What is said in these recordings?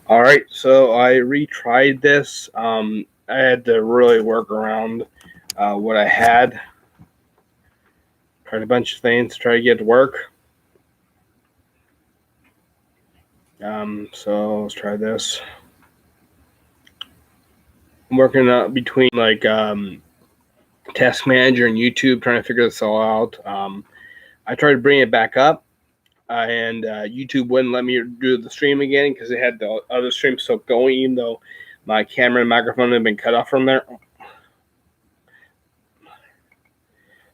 All right, so I retried this. I had to really work around what I had. Tried a bunch of things to try to get it to work. So let's try this. I'm working between Task Manager and YouTube, trying to figure this all out. I tried to bring it back up, and YouTube wouldn't let me do the stream again because it had the other stream still going, even though my camera and microphone had been cut off from there.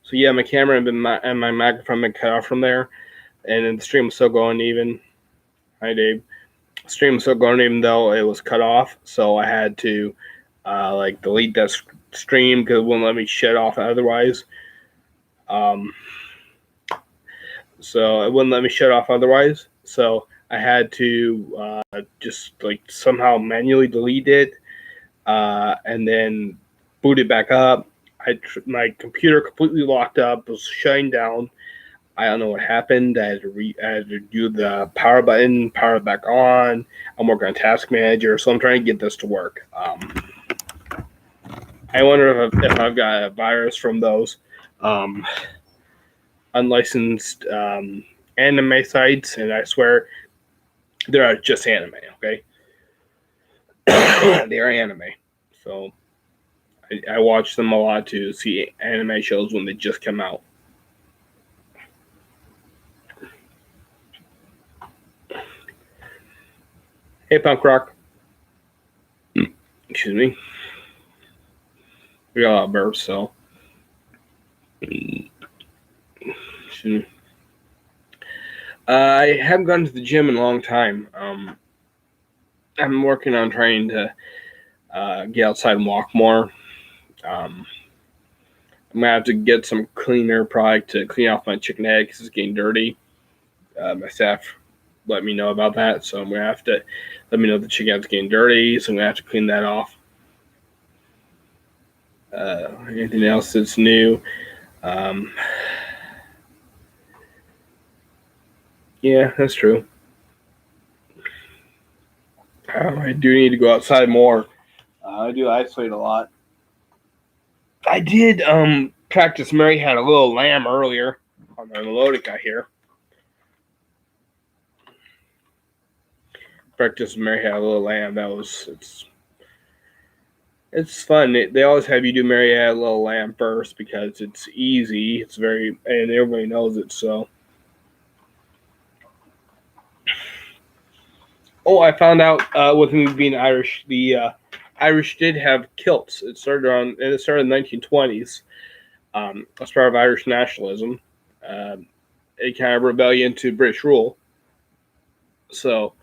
So yeah, my camera and my microphone had been cut off from there, and then the stream was still going even. Hi, Dave. The stream was still going even though it was cut off. So I had to delete that stream because it wouldn't let me shut off otherwise. So it wouldn't let me shut off otherwise. So I had to just somehow manually delete it and then boot it back up. My computer completely locked up, was shutting down. I don't know what happened. I had to do the power button, power it back on. I'm working on Task Manager, so I'm trying to get this to work. I wonder if I've got a virus from those unlicensed anime sites, and I swear they're just anime, okay? They are anime. So I watch them a lot to see anime shows when they just come out. Hey, punk rock. Excuse me. We got a lot of burps, so. Excuse me. I haven't gone to the gym in a long time. I'm working on trying to get outside and walk more. I'm gonna have to get some cleaner product to clean off my chicken head because it's getting dirty. My staff let me know about that, so I'm gonna have to let me know the chicken head's getting dirty. So I'm gonna have to clean that off. Anything else that's new? Yeah, that's true. I do need to go outside more. I do isolate a lot. I did practice Mary Had a Little Lamb earlier on the melodica here. Practice Mary Had a Little Lamb. It's fun. They always have you do Mary Had a Little Lamb first because it's easy. It's and everybody knows it. So. Oh, I found out with me being Irish, the Irish did have kilts. It started in the 1920s as part of Irish nationalism. A kind of rebellion to British rule. So,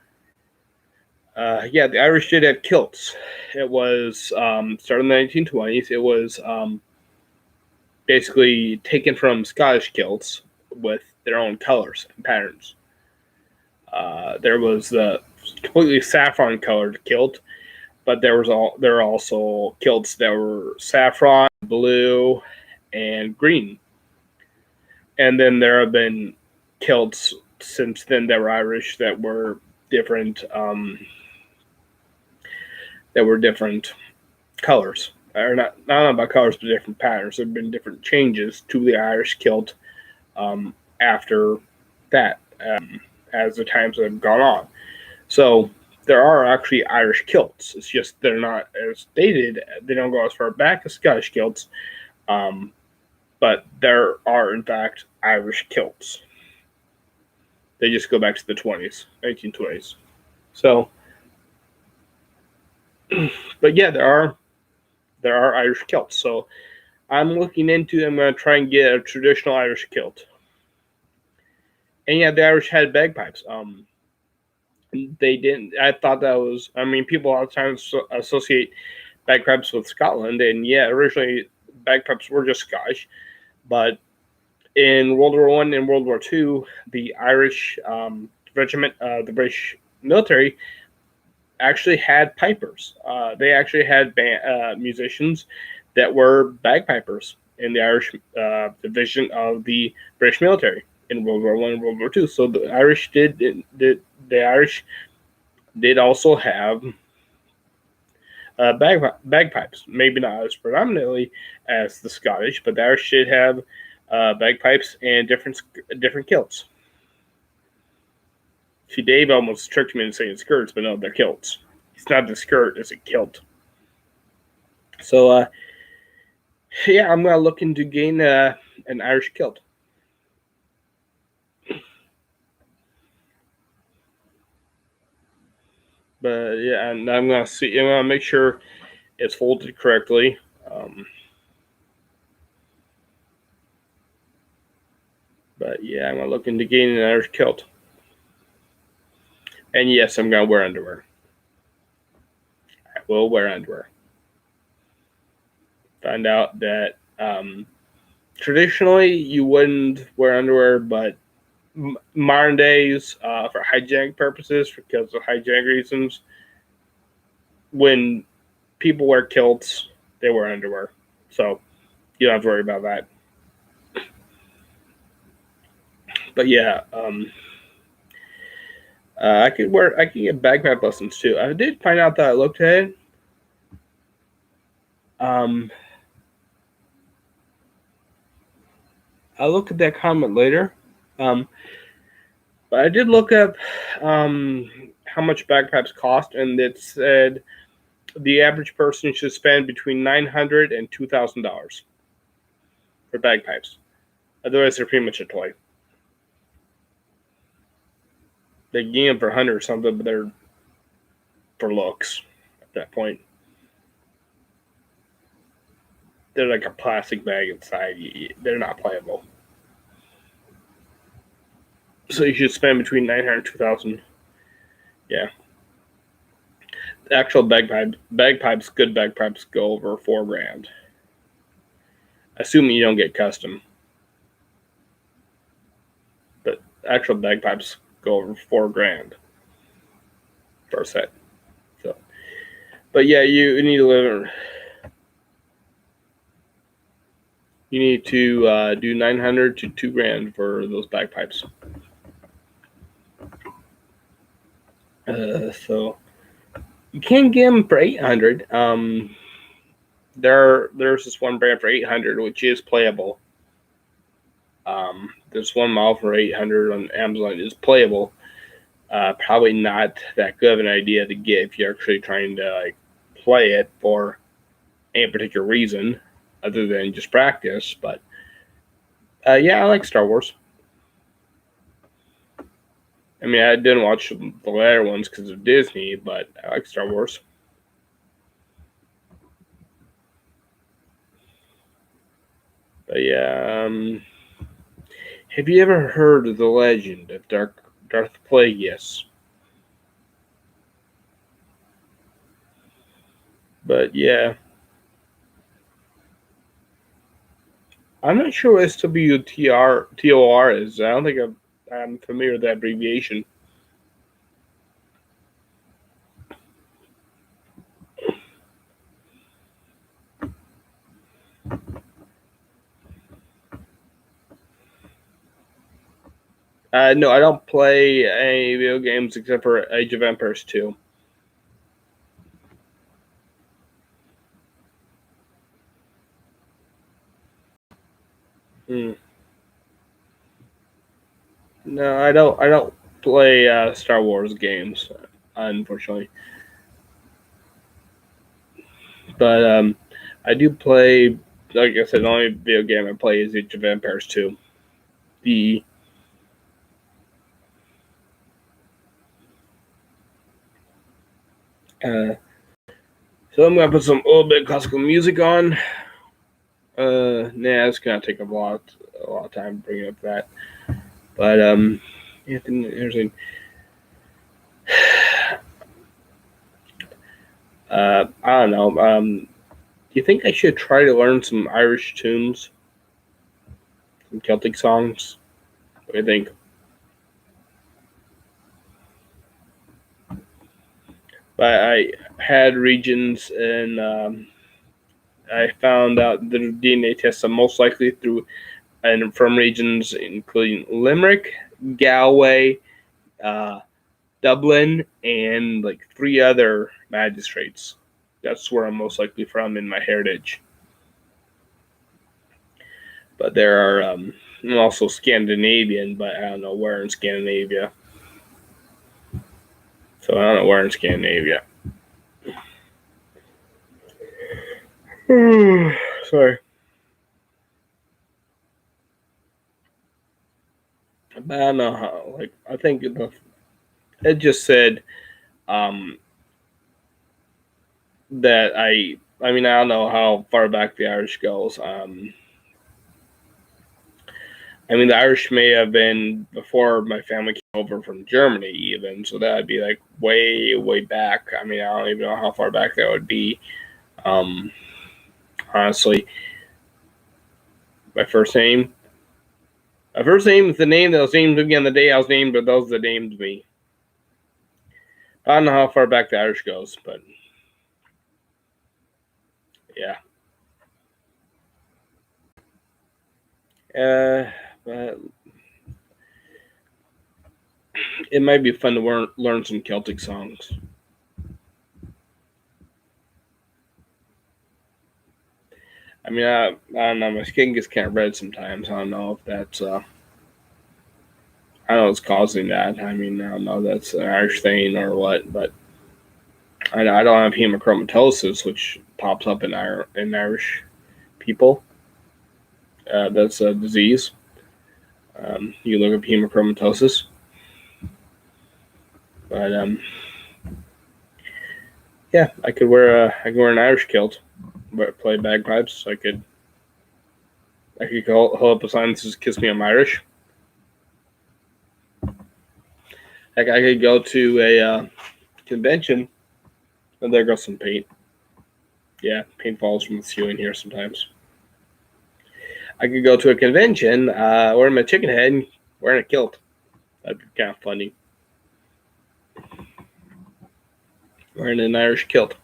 the Irish did have kilts. It was started in the 1920s. It was basically taken from Scottish kilts with their own colors and patterns. There was the completely saffron colored kilt, but there were also kilts that were saffron, blue, and green. And then there have been kilts since then that were Irish that were different colors. Or not about colors, but different patterns. There have been different changes to the Irish kilt after that, as the times have gone on. So there are actually Irish kilts. It's just they're not as stated. They don't go as far back as Scottish kilts, but there are in fact Irish kilts. They just go back to the 1920s. So, but yeah, there are Irish kilts. So I'm looking into. I'm going to try and get a traditional Irish kilt. And yeah, the Irish had bagpipes. They didn't. I thought that was. I mean, people a lot of times associate bagpipes with Scotland, and yeah, originally bagpipes were just Scottish, but in World War I and World War II, the Irish regiment, the British military, actually had pipers. They actually had musicians that were bagpipers in the Irish division of the British military in World War I and World War II. So the Irish did also have bagpipes. Maybe not as predominantly as the Scottish, but the Irish did have bagpipes and different kilts. See, Dave almost tricked me into saying skirts, but no, they're kilts. It's not the skirt; it's a kilt. So, yeah, I'm gonna look to gain an Irish kilt. But yeah, and I'm gonna see. I'm gonna make sure it's folded correctly. But yeah, I'm looking to gain an Irish kilt. And yes, I'm gonna wear underwear. I will wear underwear. Found out that traditionally you wouldn't wear underwear, but modern days, for hygienic purposes, because of hygienic reasons, when people wear kilts, they wear underwear. So you don't have to worry about that. But yeah, I could get bagpipe lessons too. I did find out that I looked at it. I'll look at that comment later. But I did look up how much bagpipes cost, and it said the average person should spend between $900 and $2,000 for bagpipes. Otherwise, they're pretty much a toy. They get them for 100 or something, but they're for looks at that point. They're like a plastic bag inside. They're not playable. So you should spend between $900 and $2,000. Yeah. The actual bagpipes, good bagpipes go over $4,000. Assuming you don't get custom. But actual bagpipes go over $4,000 for a set. So, but yeah, you need to live. You need to do $900 to $2,000 for those bagpipes. So you can get them for $800. There's this one brand for $800, which is playable. There's one model for $800 on Amazon is playable. Probably not that good of an idea to get if you're actually trying to play it for any particular reason other than just practice. But yeah, I like Star Wars. I mean, I didn't watch the latter ones because of Disney, but I like Star Wars. But yeah, have you ever heard of the legend of Darth Plagueis? But yeah, I'm not sure what SWTOR is. I don't think I'm familiar with that abbreviation. No, I don't play any video games except for Age of Empires 2. No, I don't. I don't play Star Wars games, unfortunately. But I do play. Like I said, the only video game I play is Age of Empires 2. The So I'm gonna put a little bit of classical music on. Nah, it's gonna take a lot of time bringing up that. But yeah, here's a. I don't know. Do you think I should try to learn some Irish tunes, some Celtic songs? What do you think? But I had regions, and I found out the DNA tests are most likely through and from regions including Limerick, Galway, Dublin, and like 3 other magistrates. That's where I'm most likely from in my heritage. But there are I'm also Scandinavian, but I don't know where in Scandinavia. So I don't know where in Scandinavia. Sorry. But I don't know how. Like I think it just said that I mean I don't know how far back the Irish goes. I mean the Irish may have been before my family came over from Germany even, so that would be like way back. I mean I don't even know how far back that would be. Um, Honestly, my first name. My first name is the name that was named to me on the day I was named, but those that named me. I don't know how far back the Irish goes, but yeah. But it might be fun to learn some Celtic songs. I mean, I don't know. My skin gets kind of red sometimes. I don't know if that's. I don't know what's causing that. I mean, I don't know if that's an Irish thing or what, but I don't have hemochromatosis, which pops up in Irish people. That's a disease. You look up hemochromatosis, but yeah, I could wear an Irish kilt, but play bagpipes. I could hold up a sign that says "Kiss me, I'm Irish." Like I could go to a convention. And there goes some paint. Yeah, paint falls from the ceiling here sometimes. I could go to a convention wearing my chicken head and wearing a kilt. That'd be kind of funny. Wearing an Irish kilt.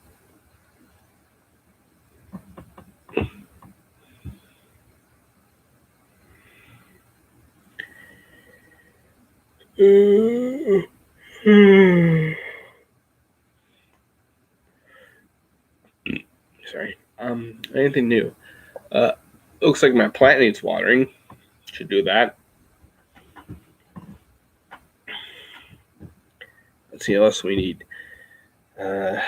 Sorry. Anything new? Uh, Looks like my plant needs watering. Should do that. Let's see what else we need. But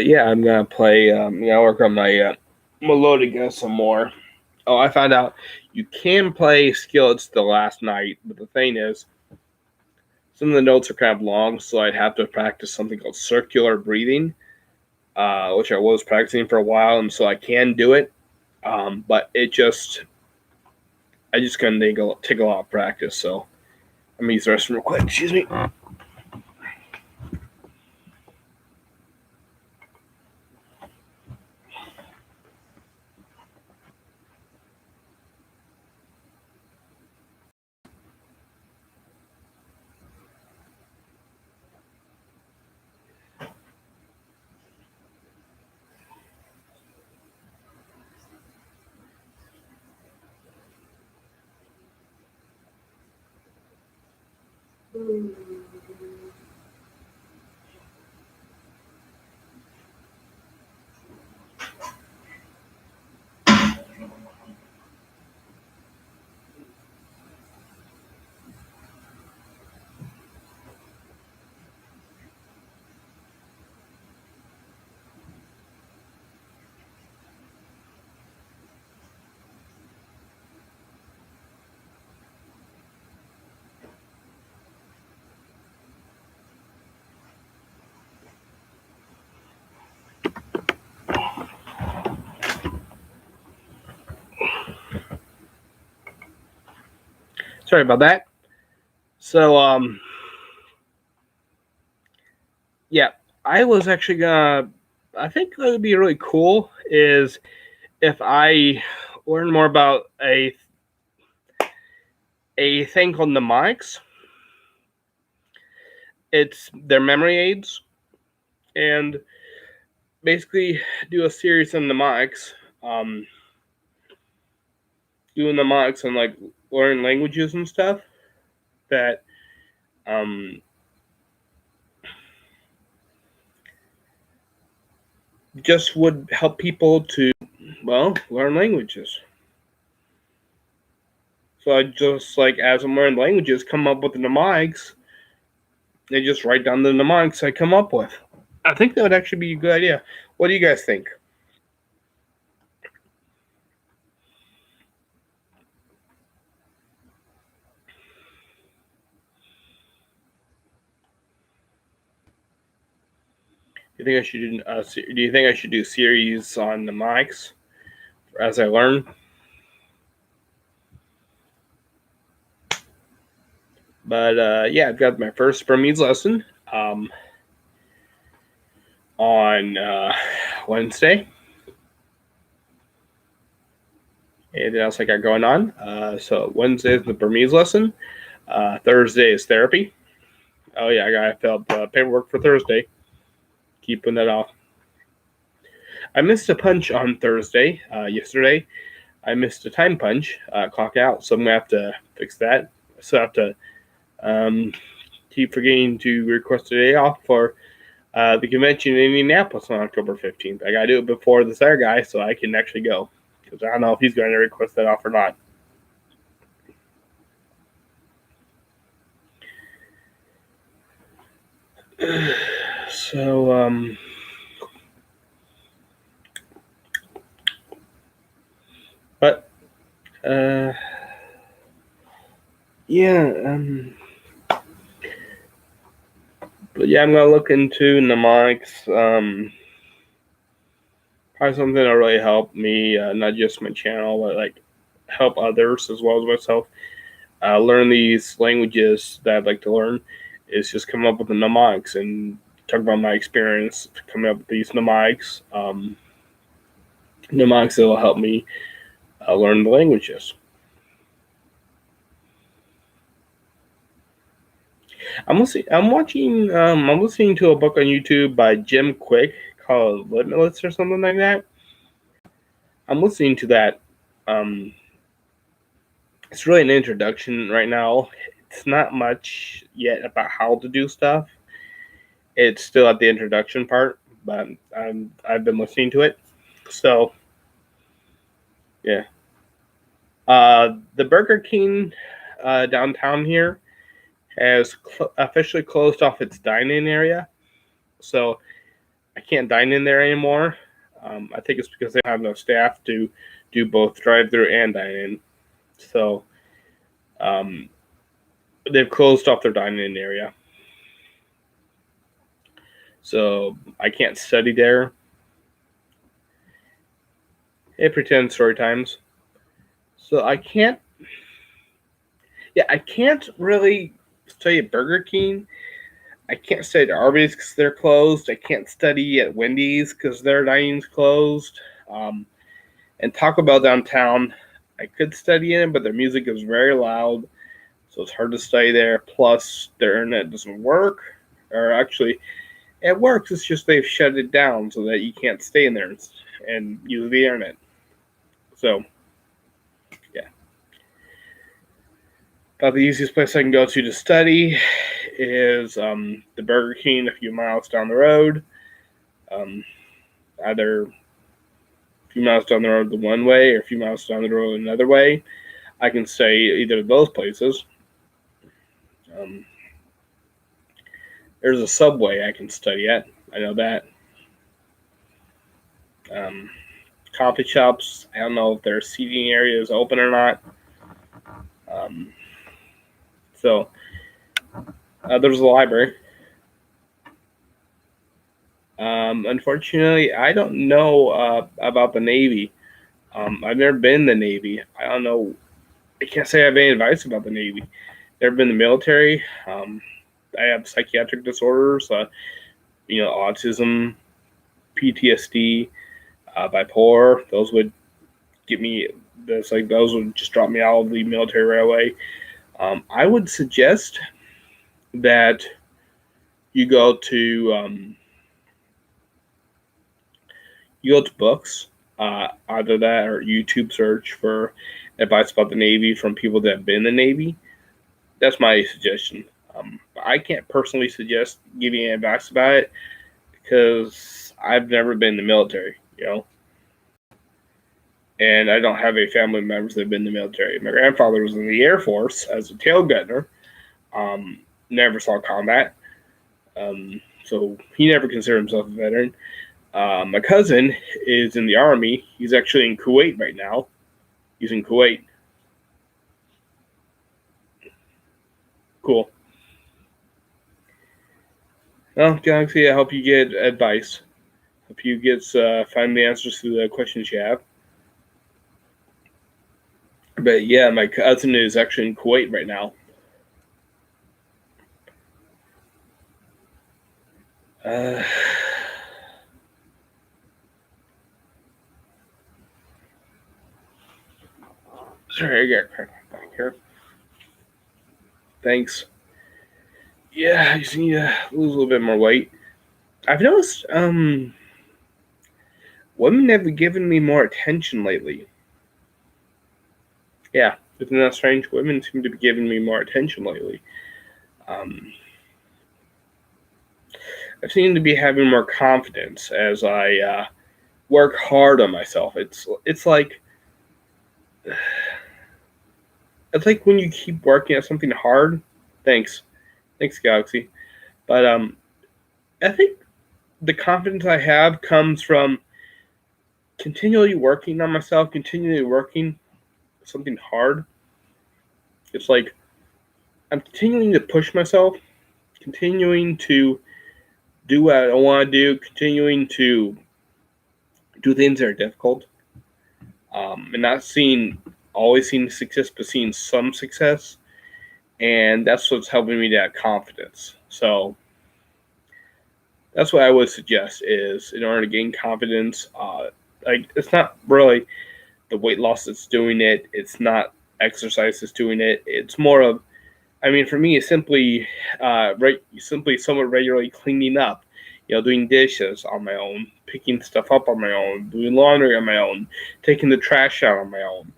yeah, I'm gonna play. Work on my melodica some more. Oh, I found out you can play skillets the last night, but the thing is, some of the notes are kind of long, so I'd have to practice something called circular breathing, which I was practicing for a while, and so I can do it. But I just couldn't take a lot of practice. So let me use the restroom real quick. Excuse me. Sorry about that. So yeah, I was actually gonna. I think what would be really cool is if I learn more about a thing called mnemonics. It's their memory aids, and basically do a series of mnemonics. Um, Doing mnemonics and like learn languages and stuff that just would help people to, well, learn languages. So I just, like, as I'm learning languages, come up with the mnemonics, and just write down the mnemonics I come up with. I think that would actually be a good idea. What do you guys think? Do you think I should do you think I should do series on mnemonics as I learn? But yeah, I've got my first Burmese lesson on Wednesday. Anything else I got going on? So Wednesday is the Burmese lesson. Thursday is therapy. Oh yeah, I got to fill out paperwork for Thursday. Keeping that off. I missed a punch on Thursday. Yesterday, I missed a time punch, clock out. So I'm gonna have to fix that. So I have to keep forgetting to request a day off for the convention in Indianapolis on October 15th. I gotta do it before this other guy so I can actually go, because I don't know if he's going to request that off or not. So but yeah, but yeah, I'm gonna look into mnemonics. Probably something that'll really help me, not just my channel, but like help others as well as myself learn these languages that I'd like to learn. Is just come up with the mnemonics and talk about my experience coming up with these mnemonics. Mnemonics that will help me learn the languages. I'm listening to a book on YouTube by Jim Quick called Limitless or something like that. I'm listening to that. It's really an introduction right now. It's not much yet about how to do stuff. It's still at the introduction part, but I've been listening to it. So, yeah. The Burger King downtown here has officially closed off its dine-in area. So I can't dine in there anymore. I think it's because they don't have enough staff to do both drive-through and dine-in. So they've closed off their dine-in area. So I can't study there. Hey, pretend story times. So I can't really study at Burger King. I can't study at Arby's because they're closed. I can't study at Wendy's because their dining's closed. And Taco Bell downtown, I could study in it, but their music is very loud, so it's hard to study there. Plus, their internet doesn't work. Or actually, it works. It's just they've shut it down so that you can't stay in there and use the internet. So, yeah. About the easiest place I can go to study is the Burger King a few miles down the road. Either a few miles down the road the one way or a few miles down the road another way. I can stay either of those places. There's a Subway I can study at. I know that. Coffee shops, I don't know if their seating area is open or not. So there's a library. Unfortunately, I don't know about the Navy. I've never been in the Navy. I don't know. I can't say I have any advice about the Navy. Never been in the military. I have psychiatric disorders, autism, PTSD, bipolar. Those would get me. Those would just drop me out of the military right away. I would suggest that you go to books, either that or YouTube search for advice about the Navy from people that have been in the Navy. That's my suggestion. I can't personally suggest giving any advice about it because I've never been in the military, and I don't have any family members that have been in the military. My grandfather was in the Air Force as a tail gunner. Never saw combat, so he never considered himself a veteran. My cousin is in the Army. He's actually in Kuwait right now. He's in Kuwait. Cool. Well, Galaxy, I hope you get advice. Hope you get find the answers to the questions you have. But yeah, my cousin is actually in Kuwait right now. Sorry, I got cracked back here. Thanks. Yeah, I just need to lose a little bit more weight. I've noticed women have given me more attention lately. Yeah, isn't that strange? Women seem to be giving me more attention lately. I seem to be having more confidence as I work hard on myself. It's like when you keep working at something hard. Thanks, Galaxy. But I think the confidence I have comes from continually working on myself, continually working something hard. It's like I'm continuing to push myself, continuing to do what I want to do, continuing to do things that are difficult, and not always seeing success, but seeing some success. And that's what's helping me to have confidence. So that's what I would suggest is in order to gain confidence, like it's not really the weight loss that's doing it. It's not exercise that's doing it. It's more of, I mean, for me, it's simply somewhat regularly cleaning up, doing dishes on my own, picking stuff up on my own, doing laundry on my own, taking the trash out on my own.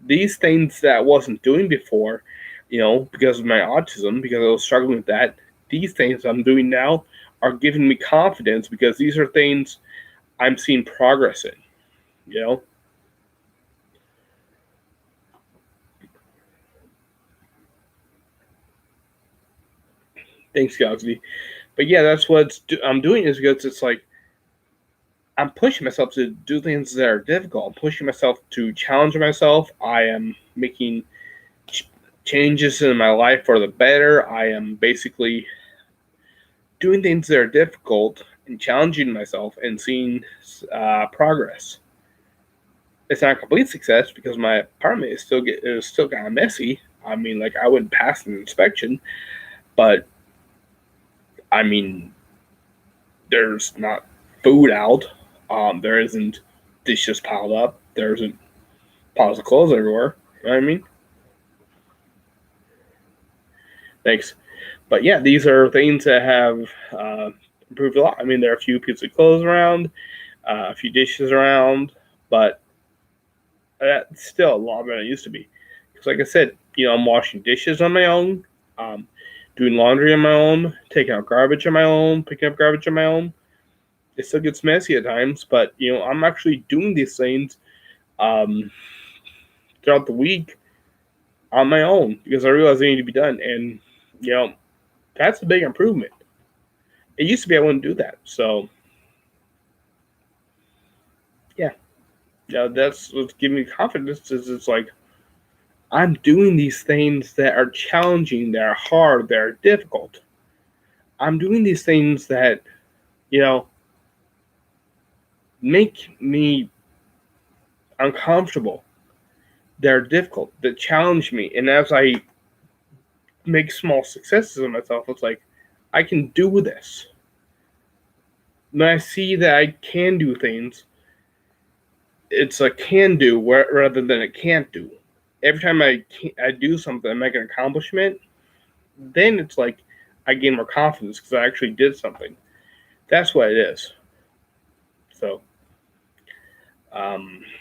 These things that I wasn't doing before, because of my autism, because I was struggling with that, these things I'm doing now are giving me confidence because these are things I'm seeing progress in, Thanks, Galaxy. But yeah, that's what I'm doing is because it's like I'm pushing myself to do things that are difficult. I'm pushing myself to challenge myself. I am making changes in my life for the better. I am basically doing things that are difficult and challenging myself and seeing progress. It's not a complete success because my apartment is still kind of messy. I mean, like I wouldn't pass an inspection, but I mean, there's not food out. There isn't dishes piled up. There isn't piles of clothes everywhere. You know what I mean? Thanks. But yeah, these are things that have improved a lot. I mean, there are a few pieces of clothes around, a few dishes around, but that's still a lot better than it used to be. Because, like I said, I'm washing dishes on my own, doing laundry on my own, taking out garbage on my own, picking up garbage on my own. It still gets messy at times, but I'm actually doing these things throughout the week on my own because I realize they need to be done, and that's a big improvement. It used to be I wouldn't do that, so yeah, that's what's giving me confidence. Is it's like I'm doing these things that are challenging, that are hard, that are difficult. I'm doing these things that make me uncomfortable. They're difficult, that challenge me. And as I make small successes of myself, it's like, I can do this. When I see that I can do things, it's a can do rather than a can't do. Every time I do something, I make an accomplishment, then it's like I gain more confidence because I actually did something. That's what it is. So,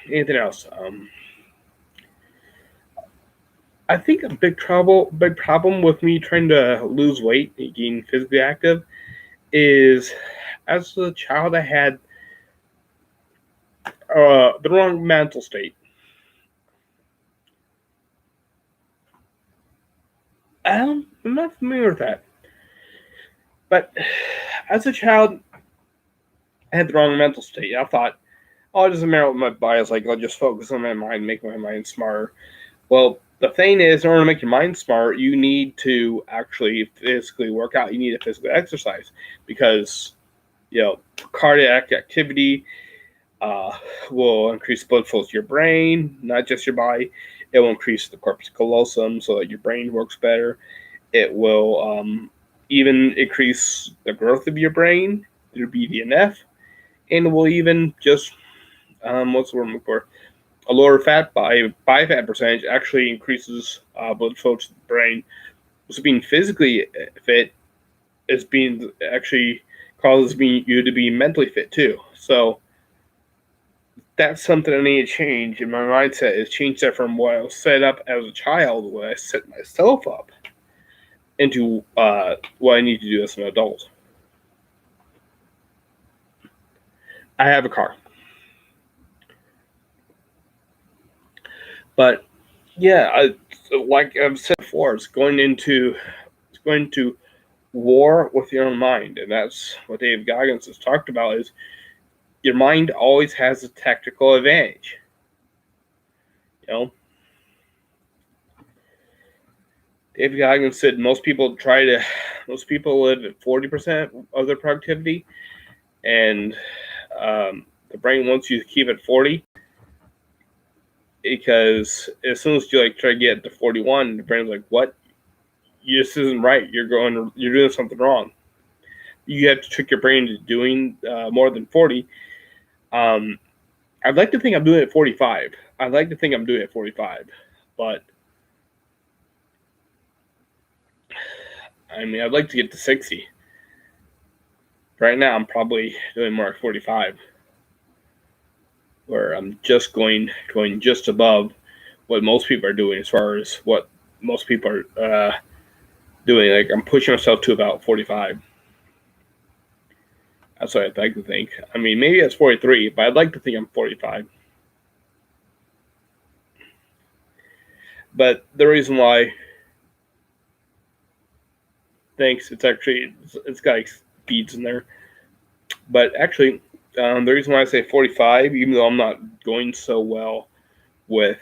anything else? I think a big problem with me trying to lose weight and getting physically active is, as a child, I had the wrong mental state. I'm not familiar with that, but as a child, I had the wrong mental state. I thought, oh, it doesn't matter what my body is like. I'll just focus on my mind, make my mind smarter. Well, the thing is, in order to make your mind smart, you need to actually physically work out. You need to physically exercise because, cardiac activity uh, will increase blood flow to your brain, not just your body. It will increase the corpus callosum so that your brain works better. It will even increase the growth of your brain through BDNF, and it will even just what's the word I'm looking for? A lower fat by fat percentage actually increases blood flow to the brain. So being physically fit is being actually causes you to be mentally fit too. So that's something I need to change in my mindset, is change that from what I was set up as a child, when I set myself up, into what I need to do as an adult. I have a car, but yeah, like I've said before, it's going to war with your own mind, and that's what Dave Goggins has talked about. Is your mind always has a tactical advantage. You know, Dave Goggins said most people live at 40% of their productivity, and the brain wants you to keep it 40, because as soon as you try to get to 41, the brain's like, "What? This isn't right. You're doing something wrong." You have to trick your brain into doing more than 40. Um, I'd like to think I'm doing it at 45. I'd like to think I'm doing it at 45, but I mean, I'd like to get to 60. Right now, I'm probably doing more at 45, where I'm just going just above what most people are doing as far as what most people are doing. Like, I'm pushing myself to about 45. That's what I'd like to think. I mean, maybe it's 43, but I'd like to think I'm 45. But the reason why, thanks, it's got beads in there. But actually, the reason why I say 45, even though I'm not going so well with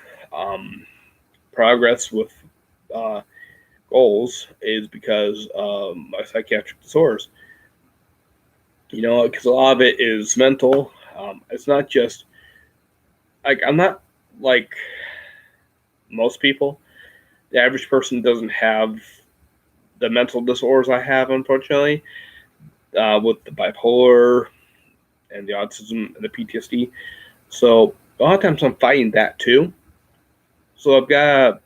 progress with goals, is because my psychiatric disorders. Because a lot of it is mental. It's not just I'm not like most people. The average person doesn't have the mental disorders I have, unfortunately, with the bipolar and the autism and the PTSD. So a lot of times I'm fighting that too. So I've got to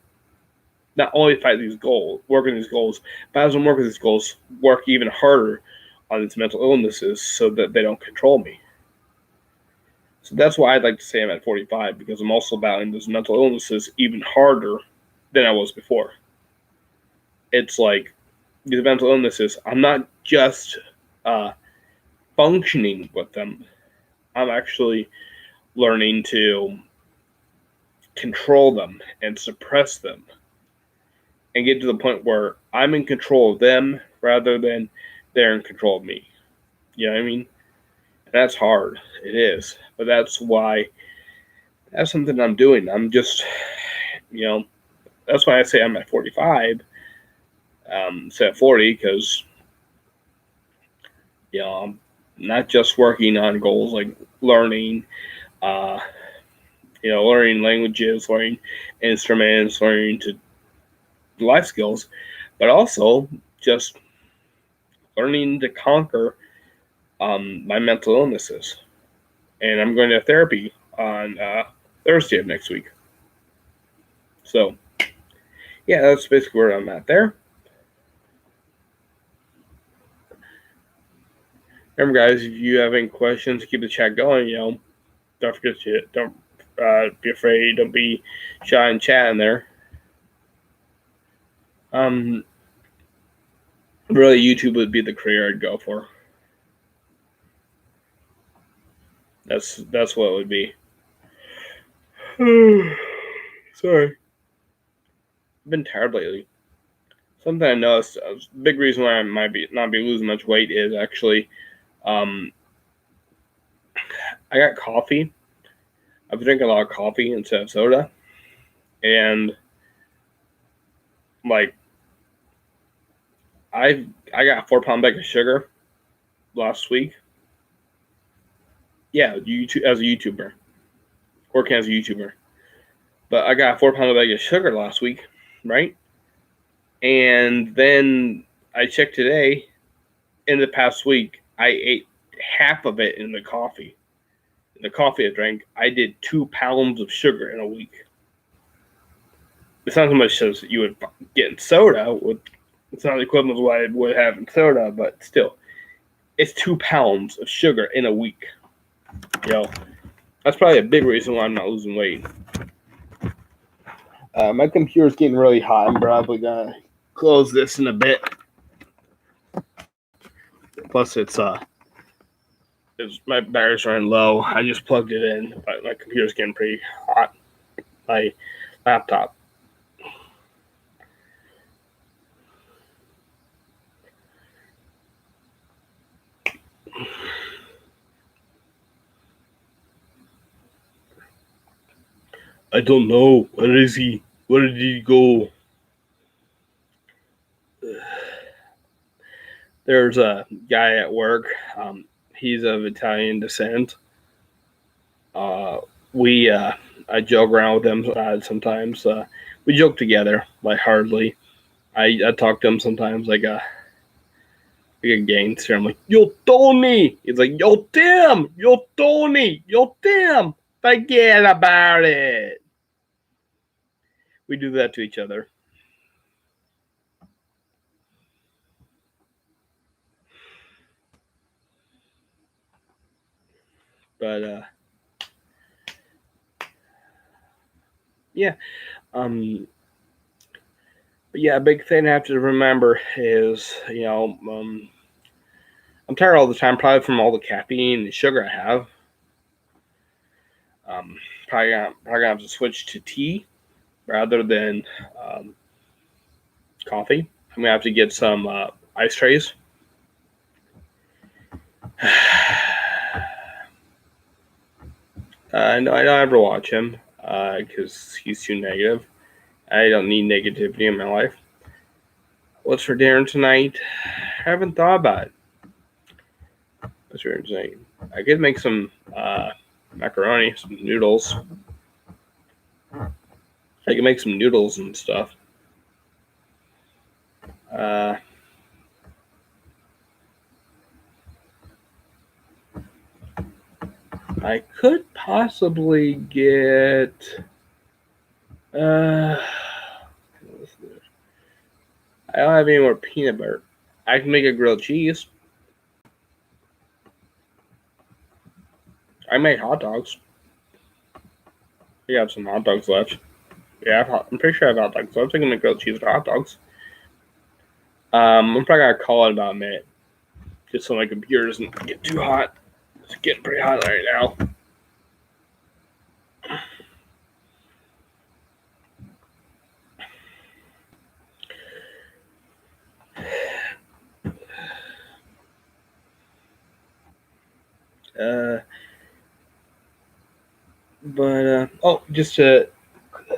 not only fight these goals, work on these goals, but as I'm working these goals, work even harder on these mental illnesses so that they don't control me. So that's why I'd like to say I'm at 45, because I'm also battling those mental illnesses even harder than I was before. It's like these mental illnesses, I'm not just functioning with them. I'm actually learning to control them and suppress them and get to the point where I'm in control of them rather than they're in control of me. You know what I mean? And that's hard. It is. But that's something I'm doing. I'm just, that's why I say I'm at 45 instead of 40, because, I'm not just working on goals like learning, learning languages, learning instruments, learning to life skills, but also just learning to conquer my mental illnesses. And I'm going to therapy on Thursday of next week. So, yeah, that's basically where I'm at there. Remember, guys, if you have any questions, keep the chat going. Don't forget to don't be afraid. Don't be shy and chat in there. Really, YouTube would be the career I'd go for. That's what it would be. Sorry, I've been tired lately. Something I noticed, a big reason why I might not be losing much weight is actually, I got coffee. I've been drinking a lot of coffee instead of soda, and like I got a 4 pound bag of sugar last week. Yeah, YouTube as a YouTuber, working as a YouTuber. But I got a 4 pound bag of sugar last week, right? And then I checked today. In the past week, I ate half of it in the coffee. In the coffee I drank, I did 2 pounds of sugar in a week. It's not so much as you would get in soda. It's not the equivalent of what I would have in soda, but still, it's 2 pounds of sugar in a week. You know, that's probably a big reason why I'm not losing weight. My computer's getting really hot. I'm probably gonna close this in a bit. Plus, it's my battery's running low. I just plugged it in, but my computer's getting pretty hot. My laptop. I don't know. Where is he? Where did he go? There's a guy at work. He's of Italian descent. I joke around with him sometimes. We joke together, lightheartedly. I talk to him sometimes like a gangster. I'm like, yo, Tony. He's like, yo, Tim. Yo, Tony. Yo, Tim. Forget about it. We do that to each other. But yeah. But yeah, a big thing I have to remember is, I'm tired all the time, probably from all the caffeine and sugar I have. Probably gonna have to switch to tea rather than coffee. I'm gonna have to get some ice trays. No, I don't ever watch him because he's too negative. I don't need negativity in my life. What's for dinner tonight? I haven't thought about it. What's for dinner tonight? I could make some macaroni, some noodles. I can make some noodles and stuff. I could possibly get. I don't have any more peanut butter. I can make a grilled cheese. I make hot dogs. We have some hot dogs left. Yeah, I'm pretty sure I have hot dogs left. I can make grilled cheese with hot dogs. I'm probably gonna call it about a minute, just so my computer doesn't get too hot. It's getting pretty hot right now. Just to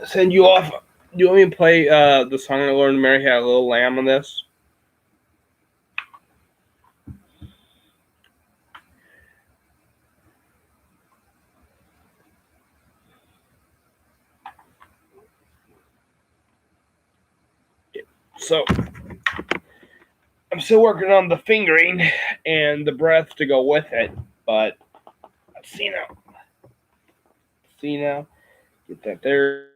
send you off, do you want me to play the song I learned Mary Had a Little Lamb on this? So, I'm still working on the fingering and the breath to go with it, but let's see now. Get that there.